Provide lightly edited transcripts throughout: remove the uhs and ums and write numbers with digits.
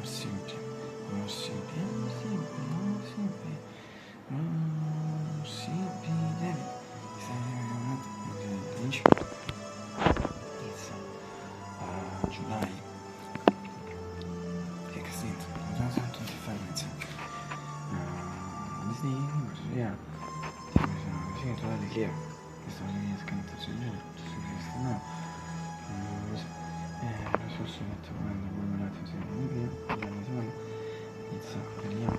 simple, amor simple, amor simple, amor simple, amor simple, David. Lynch. It's July 16th, 2025 minutes. Disney, yeah. Sì, totally clear. Questa linea scanata sul genere, no. Lo stesso metto quando vuoi un attimo se non mi inizia vediamo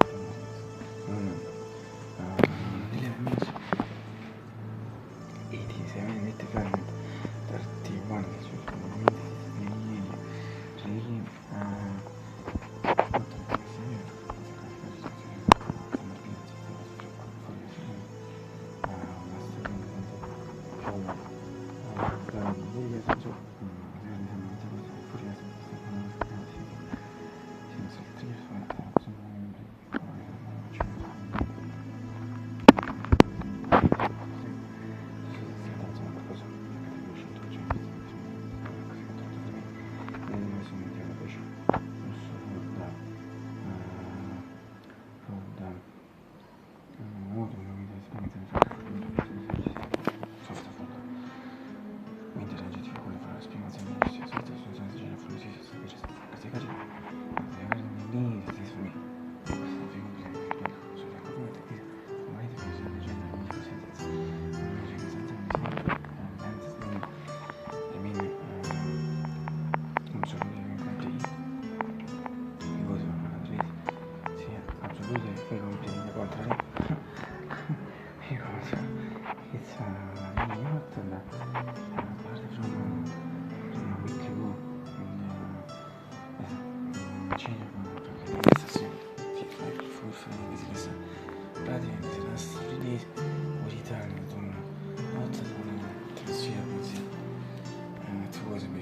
nelle amici 87 minute fermi 31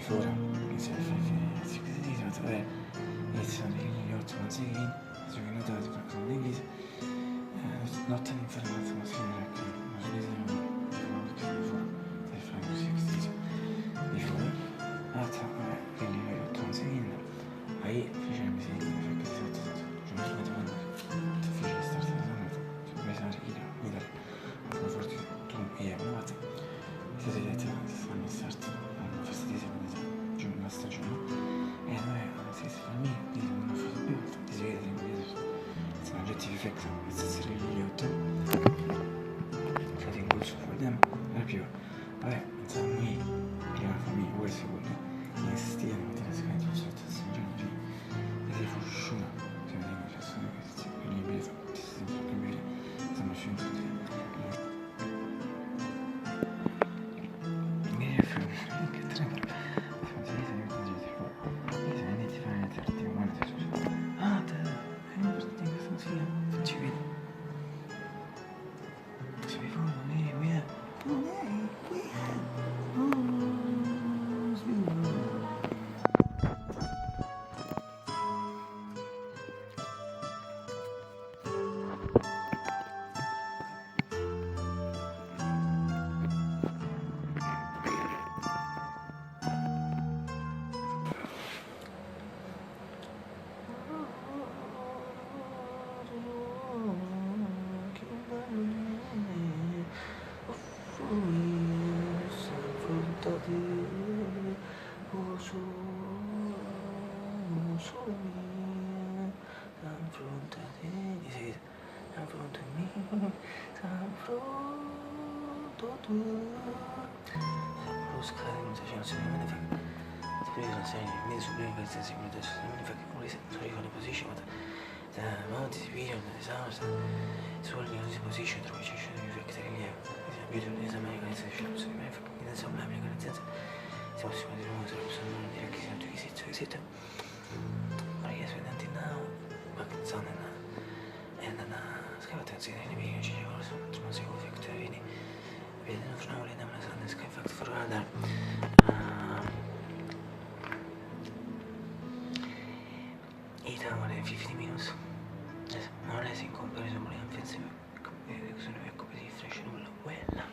before it's not an information before aí fecem effect it's really out setting goals for them più vabbè pensavo prima famiglia poi secondo insistire nella seconda situazione e fu sciuna se non è persone che si liberi stanno uscendo position position factory beauty is American siamo sicuri di nuovo se lo possiamo dire che siamo esiste ma io sono andato ma che sono scavazione nei miei ci sono sicuro factory vedono fra ora da una sana sky fact for radar 50 minutes non è in comparison with offensive sono ecco così fresh nulla buona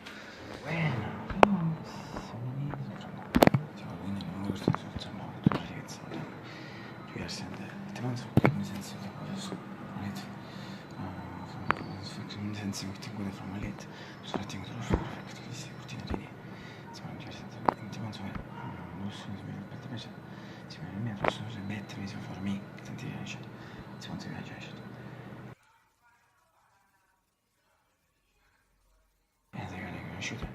diversi attenzione ottenute fra una lente sono ottenute lo scopo perché tutti questi cortine linee insomma non sono di meno per te si vede me sono le bette mi sono farmi tanti viaggi insomma ti viaggi e sai che è conosciuta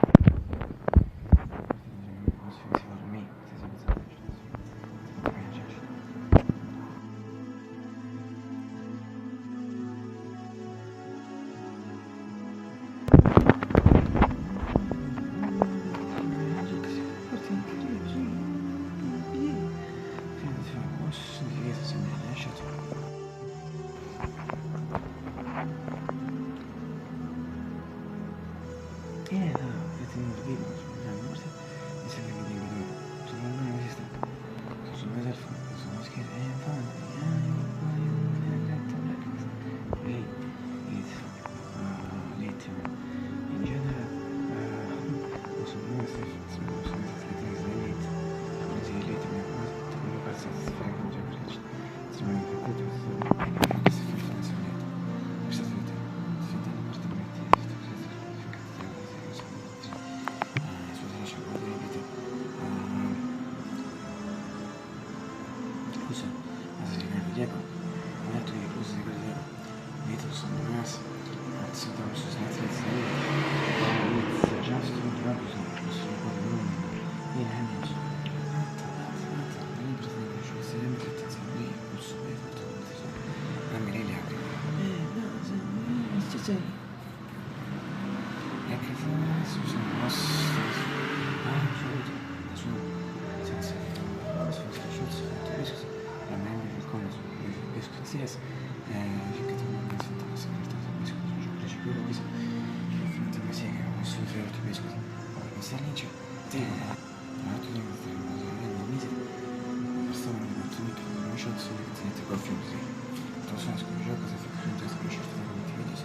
si farmi Yes, finché tu non mi sento la segreta del biscotto, non c'è più la visa. Finché mi sei che non so se ti biscotto. Ora mi stai lì, c'è. Ti ma tu devi stare in una zona di mesi. Persone mi hanno detto che non c'è solo che ti metti qua più così. Tu sai che già cosa fa che non ti sconosci tu non ti vedi.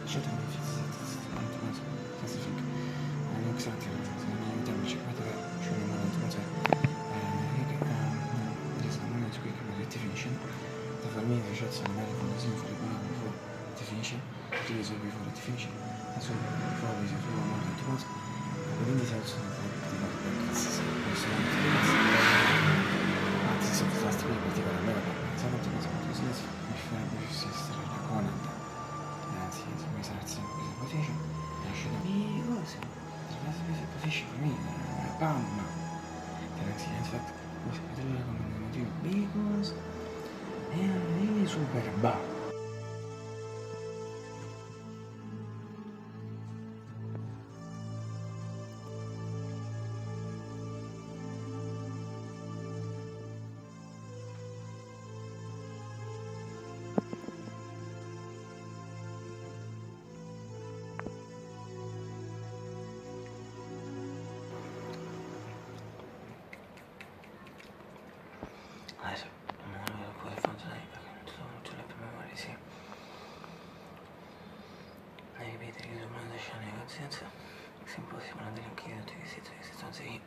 C'è da mi fizzi senza finché. Non so che non mi aiutano c'è come te c'è una mano tu sai. Ti finisce da farmi le ricette magari quando si fuori qua before ti finisce tu le servi fuori ti finisce insomma fuori si fuori una molto cosa quindi si alzano fuori ti va bene anzi sono fasti per particolare a me sono tutte cose molto così mi farebbe si essere la Conan anzi mi sarà sempre questa position nasce da me cose questa position per me bam in fact come sapete come motivo because è super bam. Adesso non lo puoi funzionare perché non ci sono tutte le memorie, sì. E ripetere che domani lasciare le coscienze, se impossibile dell'inchino di situazioni